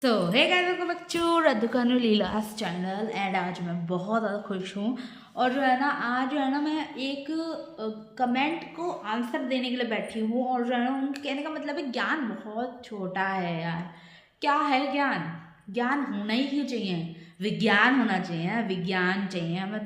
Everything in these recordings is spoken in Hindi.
तो hey guys welcome back to रद्दुकानु लीलास चैनल। एंड आज मैं बहुत ज़्यादा खुश हूँ। और जो है ना आज जो है ना मैं एक कमेंट को आंसर देने के लिए बैठी हूँ। और जो है ना उनके कहने का मतलब है ज्ञान बहुत छोटा है यार। क्या है ज्ञान? ज्ञान होना ही क्यों चाहिए? विज्ञान होना चाहिए, विज्ञान चाहिए हमें।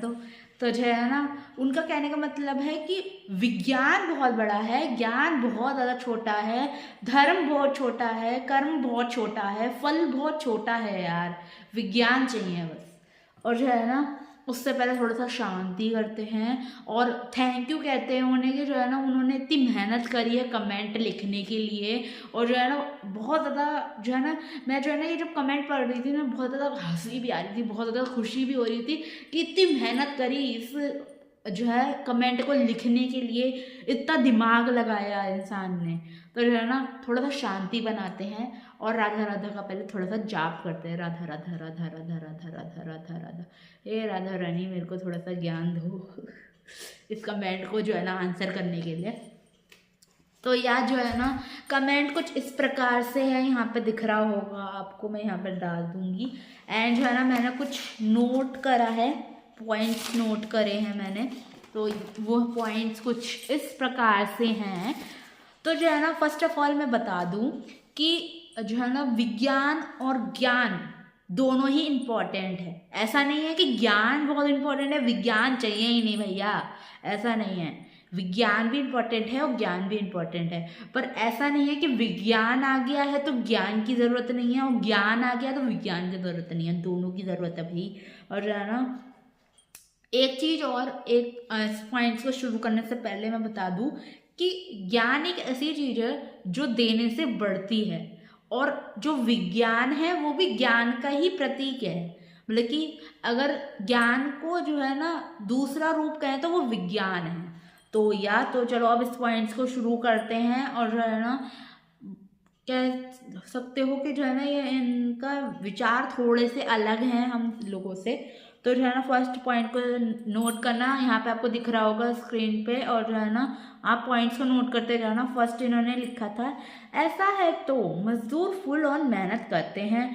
तो जो है ना उनका कहने का मतलब है कि विज्ञान बहुत बड़ा है, ज्ञान बहुत ज़्यादा छोटा है, धर्म बहुत छोटा है, कर्म बहुत छोटा है, फल बहुत छोटा है यार। विज्ञान चाहिए बस। और जो है ना उससे पहले थोड़ा सा शांति करते हैं और थैंक यू कहते हैं उन्हें कि जो है ना उन्होंने इतनी मेहनत करी है कमेंट लिखने के लिए। और जो है ना बहुत ज़्यादा जो है ना मैं जो है ना ये जब कमेंट पढ़ रही थी ना बहुत ज़्यादा हंसी भी आ रही थी, बहुत ज़्यादा खुशी भी हो रही थी कि इतनी मेहनत करी इस जो है कमेंट को लिखने के लिए, इतना दिमाग लगाया इंसान ने। तो जो है ना थोड़ा सा शांति बनाते हैं और राधा राधा का पहले थोड़ा सा जाप करते हैं। राधा राधा राधा राधा राधा राधा राधा राधा। हे राधा रानी मेरे को थोड़ा सा ज्ञान दो इस कमेंट को जो है ना आंसर करने के लिए। तो यार जो है ना कमेंट कुछ इस प्रकार से है, यहाँ पे दिख रहा होगा आपको, मैं यहाँ पर डाल दूंगी। एंड जो है ना मैंने कुछ नोट करा है, पॉइंट्स नोट करे हैं मैंने। तो वो पॉइंट्स कुछ इस प्रकार से हैं। तो जो है ना फर्स्ट ऑफ ऑल मैं बता दूं कि जो है ना विज्ञान और ज्ञान दोनों ही इम्पॉर्टेंट है। ऐसा नहीं है कि ज्ञान बहुत इम्पोर्टेंट है विज्ञान चाहिए ही नहीं भैया, ऐसा नहीं है। विज्ञान भी इम्पोर्टेंट है और ज्ञान भी इम्पोर्टेंट है। पर ऐसा नहीं है कि विज्ञान आ गया है तो ज्ञान की ज़रूरत नहीं है और ज्ञान आ गया तो विज्ञान की ज़रूरत नहीं है, दोनों की ज़रूरत है भाई। और जो है ना एक चीज़ और, एक पॉइंट्स को शुरू करने से पहले मैं बता दूं कि ज्ञान एक ऐसी चीज़ है जो देने से बढ़ती है और जो विज्ञान है वो भी ज्ञान का ही प्रतीक है। मतलब कि अगर ज्ञान को जो है ना दूसरा रूप कहें तो वो विज्ञान है। तो या तो चलो अब इस पॉइंट्स को शुरू करते हैं। और जो है ना कह सकते हो कि जो है ना ये इनका विचार थोड़े से अलग हैं हम लोगों से। तो जो है ना फर्स्ट पॉइंट को नोट करना, यहाँ पे आपको दिख रहा होगा स्क्रीन पे। और जो है ना आप पॉइंट्स को नोट करते जाना। फर्स्ट इन्होंने लिखा था, ऐसा है तो मजदूर फुल ऑन मेहनत करते हैं,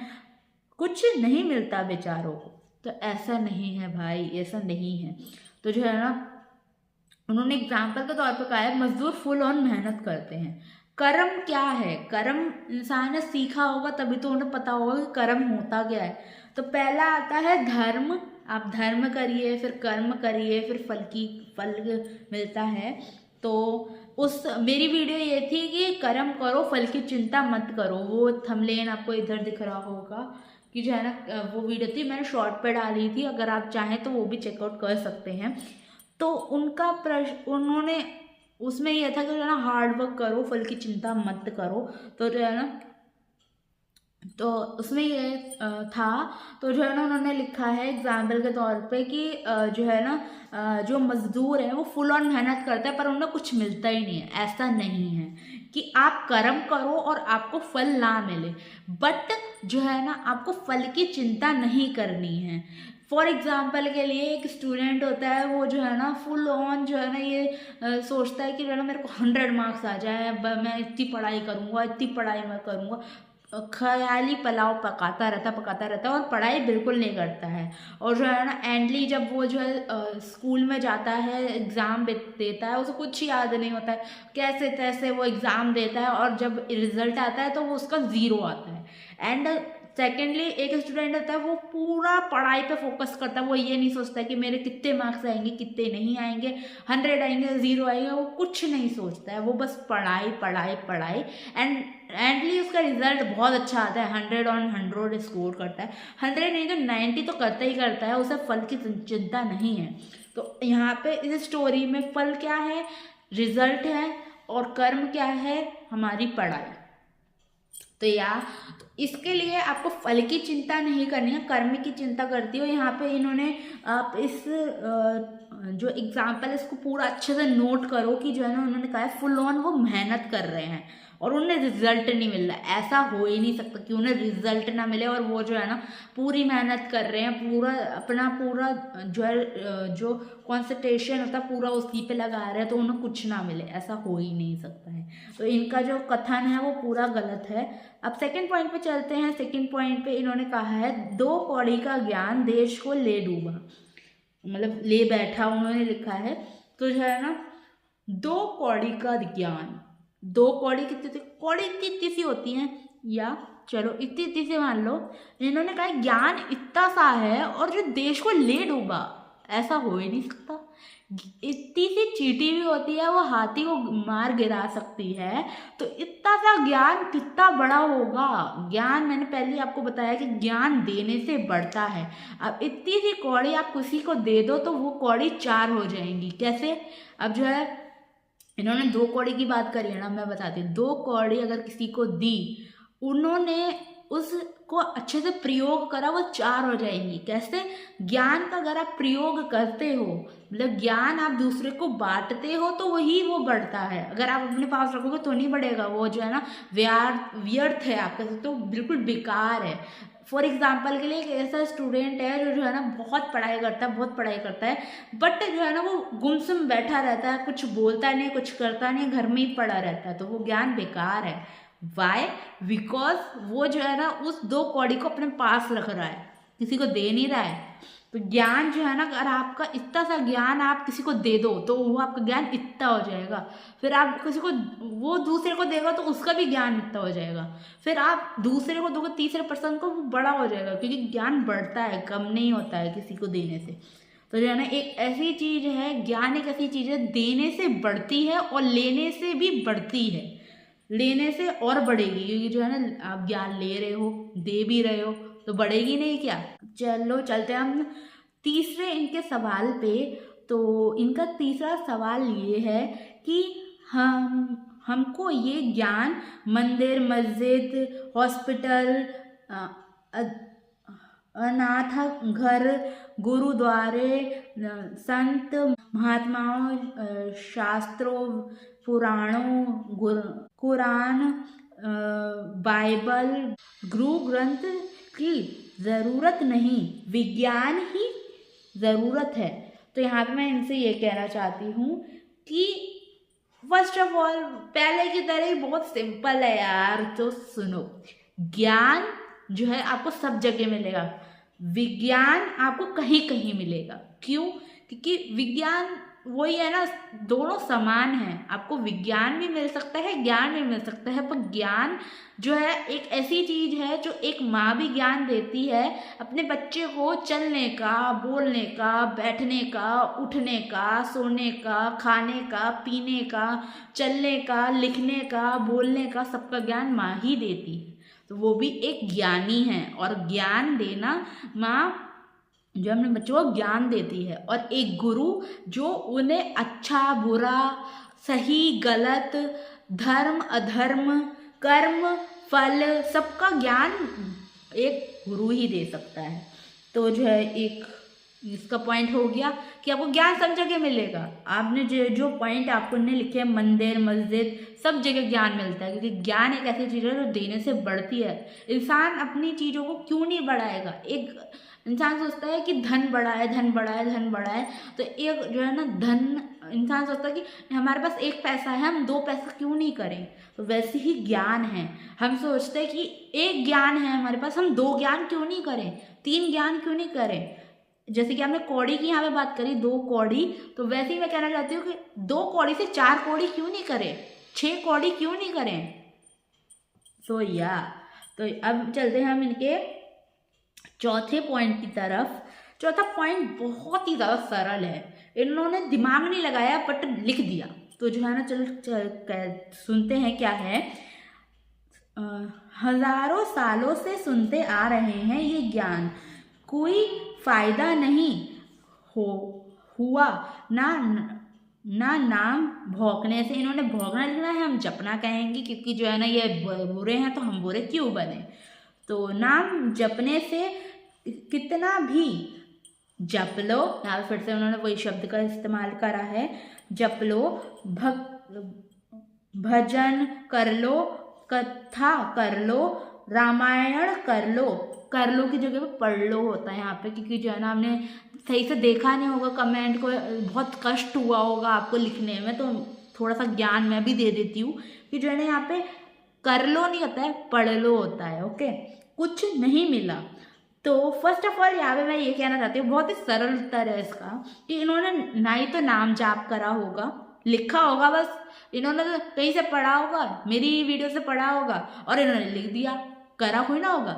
कुछ नहीं मिलता बेचारों को। तो ऐसा नहीं है भाई, ऐसा नहीं है। तो जो है ना उन्होंने एग्जाम्पल के तौर पर कहा है मजदूर फुल ऑन मेहनत करते हैं। कर्म क्या है? कर्म इंसान ने सीखा होगा तभी तो उन्हें पता होगा कि कर्म होता क्या है। तो पहला आता है धर्म। आप धर्म करिए, फिर कर्म करिए, फिर फल मिलता है। तो उस मेरी वीडियो ये थी कि कर्म करो फल की चिंता मत करो। वो थंबनेल आपको इधर दिख रहा होगा कि जो है ना वो वीडियो थी, मैंने शॉर्ट पे डाली थी, अगर आप चाहें तो वो भी चेकआउट कर सकते हैं। तो उनका प्रश्न उन्होंने उसमें यह था कि जो है ना हार्ड वर्क करो फल की चिंता मत करो। तो जो है ना तो उसमें ये था। तो जो है ना उन्होंने लिखा है एग्जाम्पल के तौर पे कि जो है ना जो मजदूर है वो फुल ऑन मेहनत करता है पर उन्हें कुछ मिलता ही नहीं है। ऐसा नहीं है कि आप कर्म करो और आपको फल ना मिले, बट जो है ना आपको फल की चिंता नहीं करनी है। फॉर एग्जाम्पल के लिए एक स्टूडेंट होता है, वो जो है ना फुल ऑन जो है ना ये सोचता है कि जो है ना मेरे को 100 मार्क्स आ जाए, मैं इतनी पढ़ाई करूँगा, इतनी पढ़ाई मैं करूँगा। ख़याली पुलाव पकाता रहता और पढ़ाई बिल्कुल नहीं करता है। और जो है ना एंडली जब वो जो है स्कूल में जाता है, एग्ज़ाम देता है, उसे कुछ याद नहीं होता है, कैसे तैसे वो एग्ज़ाम देता है और जब रिजल्ट आता है तो वो उसका ज़ीरो आता है। एंड सेकेंडली एक स्टूडेंट होता है वो पूरा पढ़ाई पे फोकस करता है, वो ये नहीं सोचता कि मेरे कितने मार्क्स आएंगे कितने नहीं आएंगे, 100 आएंगे 0 आएंगे, वो कुछ नहीं सोचता है, वो बस पढ़ाई पढ़ाई पढ़ाई। एंडली उसका रिजल्ट बहुत अच्छा आता है, 100 स्कोर करता है, 100 नहीं तो 90 तो करता ही करता है, उसे फल की चिंता नहीं है। तो यहाँ पे इस स्टोरी में फल क्या है? रिजल्ट है। और कर्म क्या है? हमारी पढ़ाई। तो इसके लिए आपको फल की चिंता नहीं करनी है, कर्म की चिंता करती हो। यहाँ पे इन्होंने आप इस जो एग्जाम्पल है इसको पूरा अच्छे से नोट करो कि जो है ना उन्होंने कहा है फुल ऑन वो मेहनत कर रहे हैं। और उन्हें रिजल्ट नहीं मिल रहा है। ऐसा हो ही नहीं सकता कि उन्हें रिजल्ट ना मिले और वो जो है ना पूरी मेहनत कर रहे हैं, पूरा अपना पूरा जो है जो कॉन्सेंट्रेशन होता है पूरा उसी पे लगा रहे हैं, तो उन्हें कुछ ना मिले, ऐसा हो ही नहीं सकता है। तो इनका जो कथन है वो पूरा गलत है। अब सेकंड पॉइंट पे चलते हैं। सेकंड पॉइंट पे इन्होंने कहा है 2 कौड़ी का ज्ञान देश को ले डूबा, मतलब ले बैठा उन्होंने लिखा है। तो जो है ना 2 कौड़ी का ज्ञान, 2 कौड़ी कितनी कौड़ी इतनी सी होती हैं, या चलो इतनी से मान लो। इन्होंने कहा ज्ञान इतना सा है और जो देश को ले डूबा, ऐसा हो ही नहीं सकता। इतनी सी चींटी भी होती है वो हाथी को मार गिरा सकती है, तो इतना सा ज्ञान कितना बड़ा होगा। ज्ञान मैंने पहले आपको बताया कि ज्ञान देने से बढ़ता है। अब इतनी सी कौड़ी आप किसी को दे दो तो वो कौड़ी 4 हो जाएंगी। कैसे? अब जो है इन्होंने 2 कौड़ी की बात करी है ना, मैं बताती हूँ। 2 कौड़ी अगर किसी को दी, उन्होंने उसको अच्छे से प्रयोग करा, वो 4 हो जाएंगी। कैसे? ज्ञान का अगर आप प्रयोग करते हो, मतलब ज्ञान आप दूसरे को बांटते हो, तो वही वो बढ़ता है। अगर आप अपने पास रखोगे तो नहीं बढ़ेगा, वो जो है ना व्यर्थ है, आप कह सकते हो बिल्कुल बेकार है। फॉर एग्जाम्पल के लिए एक ऐसा स्टूडेंट है जो है ना बहुत पढ़ाई करता है, बट जो है ना वो गुमसुम बैठा रहता है, कुछ बोलता नहीं, कुछ करता नहीं, घर में ही पड़ा रहता है, तो वो ज्ञान बेकार है। वाई? बिकॉज वो जो है ना उस 2 कौड़ी को अपने पास रख रहा है, किसी को दे नहीं रहा है। तो ज्ञान जो है ना, अगर आपका इतना सा ज्ञान आप किसी को दे दो तो वो आपका ज्ञान इतना हो जाएगा। फिर आप किसी को, वो दूसरे को देगा तो उसका भी ज्ञान इतना हो जाएगा। फिर आप दूसरे को दोगे, तीसरे पर्सन को, वो बड़ा हो जाएगा, क्योंकि ज्ञान बढ़ता है, कम नहीं होता है किसी को देने से। तो जो है ना एक ऐसी चीज है, ज्ञान एक ऐसी चीज है, देने से बढ़ती है और लेने से भी बढ़ती है। लेने से और बढ़ेगी, क्योंकि जो है ना आप ज्ञान ले रहे हो, दे भी रहे हो, तो बढ़ेगी नहीं क्या? चलो चलते हैं हम तीसरे इनके सवाल पे। तो इनका तीसरा सवाल ये है कि हमको ये ज्ञान मंदिर, मस्जिद, हॉस्पिटल, अनाथ घर, गुरुद्वारे, संत महात्माओं, शास्त्रों, पुराणों, कुरान, बाइबल, गुरु ग्रंथ की ज़रूरत नहीं, विज्ञान ही ज़रूरत है। तो यहाँ पे मैं इनसे ये कहना चाहती हूँ कि फर्स्ट ऑफ ऑल पहले की तरह ही बहुत सिंपल है यार। तो सुनो, ज्ञान जो है आपको सब जगह मिलेगा, विज्ञान आपको कहीं कहीं मिलेगा। क्यों? क्योंकि विज्ञान वही है ना, दोनों समान हैं। आपको विज्ञान भी मिल सकता है, ज्ञान भी मिल सकता है, पर ज्ञान जो है एक ऐसी चीज है जो एक माँ भी ज्ञान देती है अपने बच्चे को, चलने का, बोलने का, बैठने का, उठने का, सोने का, खाने का, पीने का, चलने का, लिखने का, बोलने का, सबका ज्ञान माँ ही देती है। तो वो भी एक ज्ञानी है, और ज्ञान देना माँ जो अपने बच्चों को ज्ञान देती है, और एक गुरु जो उन्हें अच्छा बुरा, सही गलत, धर्म अधर्म, कर्म फल, सबका ज्ञान एक गुरु ही दे सकता है। तो जो है एक इसका पॉइंट हो गया कि आपको ज्ञान सब जगह मिलेगा। आपने जो पॉइंट आपको ने लिखे, मंदिर, मस्जिद, सब जगह ज्ञान मिलता है, क्योंकि ज्ञान एक ऐसी चीज़ है जो देने से बढ़ती है। इंसान अपनी चीज़ों को क्यों नहीं बढ़ाएगा? एक इंसान सोचता है कि धन बढ़ाए, धन बढ़ाए, धन बढ़ाए, तो एक जो है ना धन, इंसान सोचता है कि हमारे पास 1 पैसा है, हम 2 पैसा क्यों नहीं करें। तो वैसे ही ज्ञान है, हम सोचते हैं कि 1 ज्ञान है हमारे पास, हम 2 ज्ञान क्यों नहीं करें, 3 ज्ञान क्यों नहीं करें। जैसे कि हमने कौड़ी की यहाँ पे बात करी, 2 कौड़ी, तो वैसे ही मैं कहना चाहती हूँ कि 2 कौड़ी से 4 कौड़ी क्यों नहीं करें, 6 कौड़ी क्यों नहीं करें। तो अब चलते हैं हम इनके चौथे पॉइंट की तरफ। चौथा पॉइंट बहुत ही ज़्यादा सरल है, इन्होंने दिमाग नहीं लगाया बट लिख दिया। तो जो है ना चल सुनते हैं क्या है। हजारों सालों से सुनते आ रहे हैं ये ज्ञान, कोई फायदा नहीं हुआ ना नाम भौंकने से। इन्होंने भौंकना लिखना है, हम जपना कहेंगे, क्योंकि जो है ना ये बुरे हैं तो हम बुरे क्यों बने। तो नाम जपने से कितना भी जप लो, यहाँ फिर से उन्होंने वही शब्द का इस्तेमाल करा है, जप लो, भजन कर लो, कथा कर लो, रामायण कर लो की जगह पे पढ़ लो होता है यहाँ पे, क्योंकि जो है ना हमने सही से देखा नहीं होगा कमेंट को, बहुत कष्ट हुआ होगा आपको लिखने में, तो थोड़ा सा ज्ञान मैं भी दे देती हूँ कि जो है ना यहाँ पे कर लो नहीं होता है, पढ़ लो होता है। ओके, कुछ नहीं मिला। तो फर्स्ट ऑफ ऑल यहाँ पे मैं ये कहना चाहती हूँ, बहुत ही सरल उत्तर है इसका, कि इन्होंने ना ही तो नाम जाप करा होगा, लिखा होगा बस, इन्होंने तो कहीं से पढ़ा होगा, मेरी वीडियो से पढ़ा होगा और इन्होंने लिख दिया, करा कोई ना होगा।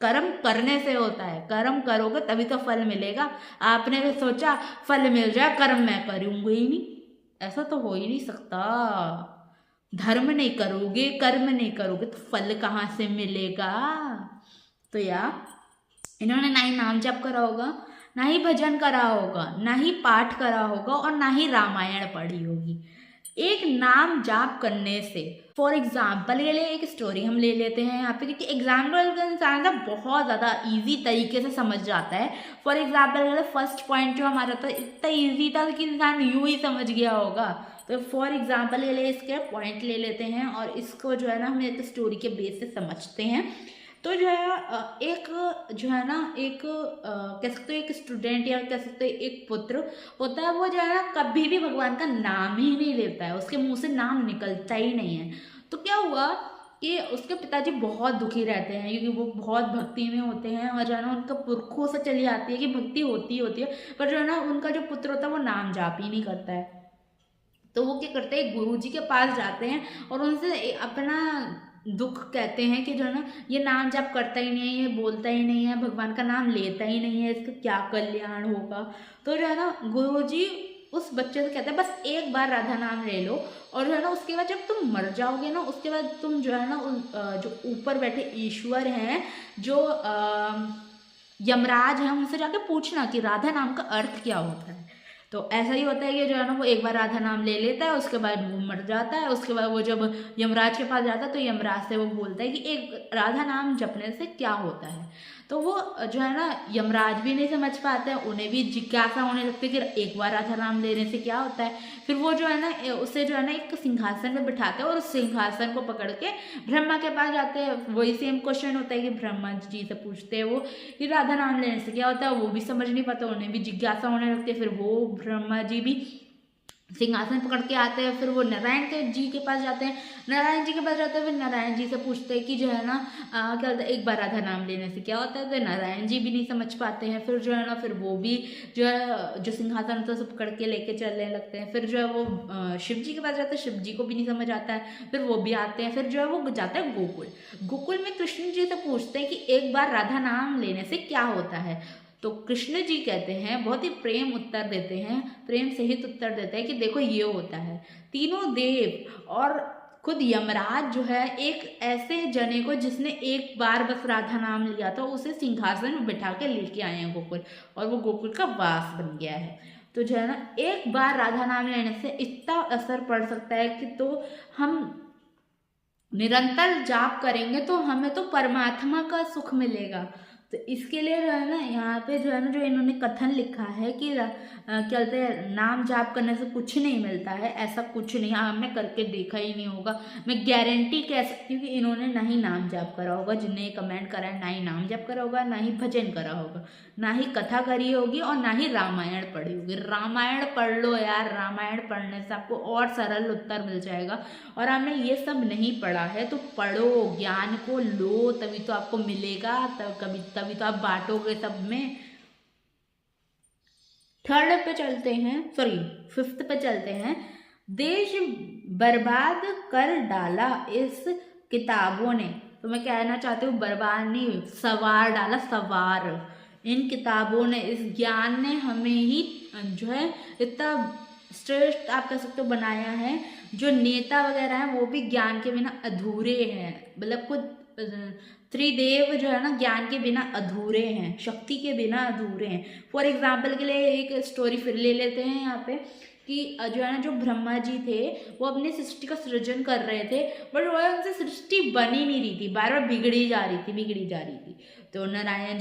कर्म करने से होता है, कर्म करोगे तभी तो फल मिलेगा। आपने भी सोचा फल मिल जाए, कर्म मैं करूँगी ही नहीं, ऐसा तो हो ही नहीं सकता। धर्म नहीं करोगे, कर्म नहीं करोगे तो फल कहाँ से मिलेगा। तो यार इन्होंने ना ही नाम जप करा होगा, ना ही भजन करा होगा, ना ही पाठ करा होगा और ना ही रामायण पढ़ी होगी। एक नाम जाप करने से, फॉर एग्जाम्पल के लिए एक स्टोरी हम ले लेते हैं यहाँ पे, क्योंकि एग्जाम्पल का इंसान ना बहुत ज़्यादा इजी तरीके से समझ जाता है। फॉर एग्जाम्पल के लिए फर्स्ट पॉइंट जो हमारा था इतना इजी था कि इंसान यूँ ही समझ गया होगा। तो फॉर एग्जाम्पल के लिए इसके पॉइंट ले लेते हैं और इसको जो है ना हम एक स्टोरी के बेस से समझते हैं। तो जो है एक जो है ना एक कह सकते हो एक स्टूडेंट या कह सकते हो एक पुत्र होता है, वो जो है ना कभी भी भगवान का नाम ही नहीं लेता है, उसके मुंह से नाम निकलता ही नहीं है। तो क्या हुआ कि उसके पिताजी बहुत दुखी रहते हैं, क्योंकि वो बहुत भक्ति में होते हैं और जो है ना उनका पुरखों से चली आती है कि भक्ति होती होती है, पर जो है ना उनका जो पुत्र होता है वो नाम जाप ही नहीं करता है। तो वो क्या करते हैं, गुरु जी के पास जाते हैं और उनसे अपना दुख कहते हैं कि जो है ना ये नाम जप करता ही नहीं है, ये बोलता ही नहीं है, भगवान का नाम लेता ही नहीं है, इसका क्या कल्याण होगा। तो जो है ना गुरु जी उस बच्चे से कहते हैं बस एक बार राधा नाम ले लो, और जो है ना उसके बाद जब तुम मर जाओगे ना, उसके बाद तुम जो है ना जो ऊपर बैठे ईश्वर हैं, जो यमराज हैं, उनसे जाके पूछना कि राधा नाम का अर्थ क्या होता है। तो ऐसा ही होता है कि जो है ना वो एक बार राधा नाम ले लेता है, उसके बाद वो मर जाता है। उसके बाद वो जब यमराज के पास जाता है तो यमराज से वो बोलता है कि एक राधा नाम जपने से क्या होता है। तो वो जो है ना यमराज भी नहीं समझ पाते हैं, उन्हें भी जिज्ञासा होने लगती है कि एक बार राधा नाम लेने से क्या होता है। फिर वो जो है ना उसे जो है ना एक सिंहासन में बिठाते हैं और उस सिंहासन को पकड़ के ब्रह्मा के पास जाते हैं। वही सेम क्वेश्चन होता है कि ब्रह्मा जी से पूछते हैं वो कि राधा नाम लेने से क्या होता है, वो भी समझ नहीं पाता, उन्हें भी जिज्ञासा होने लगती है। फिर वो ब्रह्मा जी भी सिंहासन पकड़ के आते हैं, फिर वो नारायण के जी के पास जाते हैं, नारायण जी के पास जाते हैं, फिर नारायण जी से पूछते हैं कि जो है ना क्या होता है, एक बार राधा नाम लेने से क्या होता है। तो नारायण जी भी नहीं समझ पाते हैं। फिर जो है ना फिर वो भी जो है जो सिंहासन होता है सब पकड़ के लेके चलने लगते हैं। फिर जो है वो शिव जी के पास जाते हैं, शिव जी को भी नहीं समझ आता है, फिर वो भी आते हैं। फिर जो है वो जाता है गोकुल, गोकुल में कृष्ण जी से पूछते हैं कि एक बार राधा नाम लेने से क्या होता है। तो कृष्ण जी कहते हैं, बहुत ही प्रेम उत्तर देते हैं, प्रेम सहित उत्तर देते हैं कि देखो ये होता है, तीनों देव और खुद यमराज जो है एक ऐसे जने को जिसने एक बार बस राधा नाम लिया था उसे सिंहासन में बिठा के लेके आए हैं गोकुल, और वो गोकुल का वास बन गया है। तो जो है ना एक बार राधा नाम लेने से इतना असर पड़ सकता है कि तो हम निरंतर जाप करेंगे तो हमें तो परमात्मा का सुख मिलेगा। तो इसके लिए जो है ना यहाँ पे जो है ना जो इन्होंने कथन लिखा है कि क्या बोलते हैं नाम जाप करने से कुछ नहीं मिलता है, ऐसा कुछ नहीं। हमने करके देखा ही नहीं होगा, मैं गारंटी कह सकती हूँ कि इन्होंने ना ही नाम जाप करा होगा, जिन्हें कमेंट करा है ना ही नाम जाप करा होगा, ना ही भजन करा होगा, ना ही कथा करी होगी और ना ही रामायण पढ़ी होगी। रामायण पढ़ लो यार, रामायण पढ़ने से आपको और सरल उत्तर मिल जाएगा। और आपने ये सब नहीं पढ़ा है तो पढ़ो, ज्ञान को लो, तभी तो आपको मिलेगा, तभी तो आप बांटोगे सब में। थर्ड पे चलते हैं, सॉरी फिफ्थ पे चलते हैं। देश बर्बाद कर डाला इस किताबों ने। तो मैं कहना चाहती हूँ बर्बाद नहीं, सवार डाला, सवार। इन किताबों ने, इस ज्ञान ने हमें ही जो है इतना श्रेष्ठ आप कह सकते हो बनाया है। जो नेता वगैरह हैं वो भी ज्ञान के बिना अधूरे हैं, मतलब खुद त्रिदेव जो है ना ज्ञान के बिना अधूरे हैं, शक्ति के बिना अधूरे हैं। फॉर एग्जाम्पल के लिए एक स्टोरी फिर ले लेते हैं यहाँ पे कि जो है ना जो ब्रह्मा जी थे वो अपनी सृष्टि का सृजन कर रहे थे, बट वो उनसे सृष्टि बनी नहीं रही थी, बार बार बिगड़ी जा रही थी। तो नारायण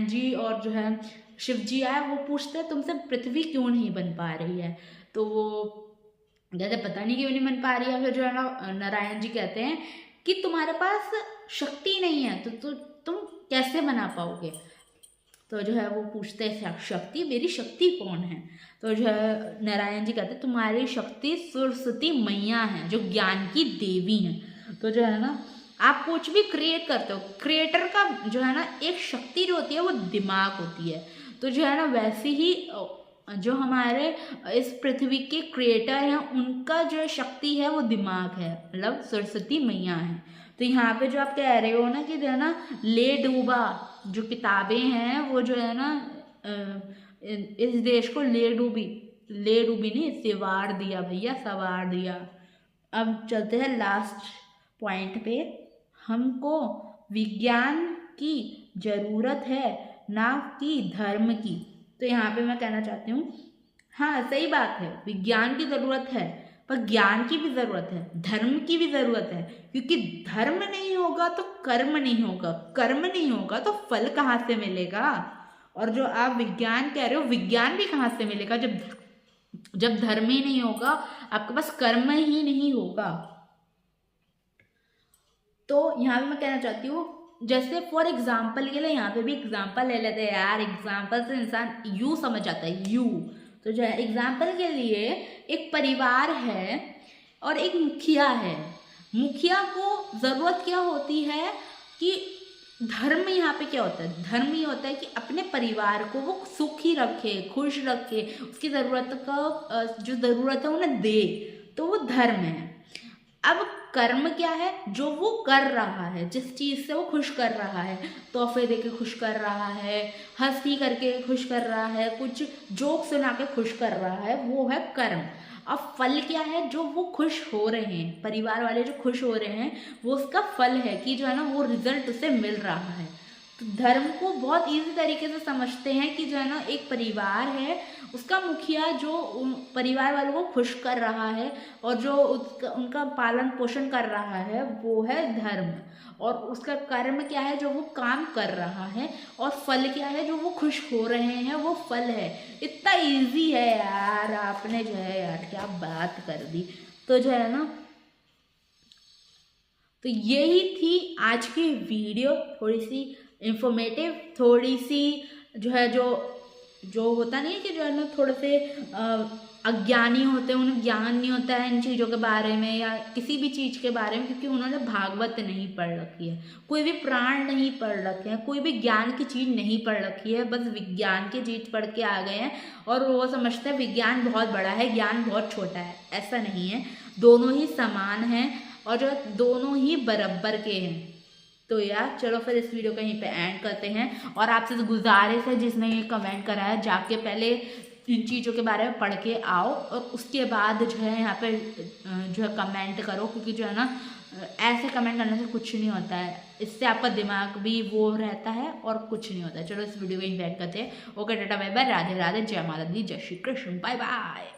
जी और जो है शिव जी आए, वो पूछते हैं तुमसे पृथ्वी क्यों नहीं बन पा रही है। तो वो कहते पता नहीं क्यों नहीं बन पा रही है। फिर जो है ना नारायण जी कहते हैं कि तुम्हारे पास शक्ति नहीं है तो तुम कैसे बना पाओगे। तो जो है वो पूछते हैं शक्ति, मेरी शक्ति कौन है। तो जो है नारायण जी कहते हैं तुम्हारी शक्ति सरस्वती मैया है जो ज्ञान की देवी हैं। तो जो है ना आप कुछ भी क्रिएट करते हो, क्रिएटर का जो है ना एक शक्ति जो होती है वो दिमाग होती है। तो जो है ना वैसे ही जो हमारे इस पृथ्वी के क्रिएटर हैं उनका जो शक्ति है वो दिमाग है, मतलब सरस्वती मैया है। तो यहाँ पे जो आप कह रहे हो ना कि जो है ना ले डूबा जो किताबें हैं वो जो है ना इस देश को ले डूबी नहीं सिवार दिया भैया, सवार दिया। अब चलते हैं लास्ट पॉइंट पे। हमको विज्ञान की ज़रूरत है ना कि धर्म की। तो यहाँ पे मैं कहना चाहती हूँ हाँ सही बात है, विज्ञान की ज़रूरत है पर ज्ञान की भी ज़रूरत है, धर्म की भी ज़रूरत है। क्योंकि धर्म नहीं होगा तो कर्म नहीं होगा, कर्म नहीं होगा तो फल कहाँ से मिलेगा। और जो आप विज्ञान कह रहे हो विज्ञान भी कहाँ से मिलेगा जब धर्म ही नहीं होगा, आपके पास कर्म ही नहीं होगा। तो यहाँ पे मैं कहना चाहती हूँ जैसे फॉर एग्जाम्पल के लिए यहाँ पे भी एग्जाम्पल ले लेते हैं यार, एग्जाम्पल से इंसान यू समझ आता है यू। तो जो है एग्जाम्पल के लिए एक परिवार है और एक मुखिया है। मुखिया को ज़रूरत क्या होती है कि धर्म यहाँ पे क्या होता है, धर्म ये होता है कि अपने परिवार को वो सुखी रखे, खुश रखे, उसकी ज़रूरत का जो ज़रूरत है उन्हें दे, तो वो धर्म है। अब कर्म क्या है, जो वो कर रहा है, जिस चीज़ से वो खुश कर रहा है, तोहफे दे के खुश कर रहा है, हंसी करके खुश कर रहा है, कुछ जोक सुना के खुश कर रहा है, वो है कर्म। अब फल क्या है, जो वो खुश हो रहे हैं, परिवार वाले जो खुश हो रहे हैं वो उसका फल है कि जो है ना वो रिजल्ट उसे मिल रहा है। तो धर्म को बहुत इजी तरीके से समझते हैं कि जो है ना एक परिवार है, उसका मुखिया जो परिवार वालों को खुश कर रहा है और जो उनका पालन पोषण कर रहा है वो है धर्म। और उसका कर्म क्या है, जो वो काम कर रहा है, और फल क्या है, जो वो खुश हो रहे हैं वो फल है। इतना इजी है यार, आपने जो है यार क्या बात कर दी। तो जो है ना तो यही थी आज की वीडियो, थोड़ी सी इंफॉर्मेटिव, थोड़ी सी जो है जो होता नहीं है कि जो है ना थोड़े से अज्ञानी होते हैं, उन्हें ज्ञान नहीं होता है इन चीज़ों के बारे में या किसी भी चीज़ के बारे में, क्योंकि उन्होंने भागवत नहीं पढ़ रखी है, कोई भी पुराण नहीं पढ़ रखे हैं, कोई भी ज्ञान की चीज़ नहीं पढ़ रखी है, बस विज्ञान की चीज़ पढ़ के आ गए हैं और वो समझते हैं विज्ञान बहुत बड़ा है, ज्ञान बहुत छोटा है। ऐसा नहीं है, दोनों ही समान हैं और जो दोनों ही बराबर के हैं। तो यार चलो फिर इस वीडियो को यहीं पे एंड करते हैं। और आपसे गुजारिश है जिसने ये कमेंट करा है, जाके पहले इन चीज़ों के बारे में पढ़ के आओ और उसके बाद जो है यहाँ पे जो है कमेंट करो, क्योंकि जो है ना ऐसे कमेंट करने से कुछ नहीं होता है, इससे आपका दिमाग भी वो रहता है और कुछ नहीं होता है। चलो इस वीडियो को यहीं पे एंड करते हैं। Okay tata bye bye, Radhe Radhe, जय माता दी, जय श्री कृष्ण, बाय बाय।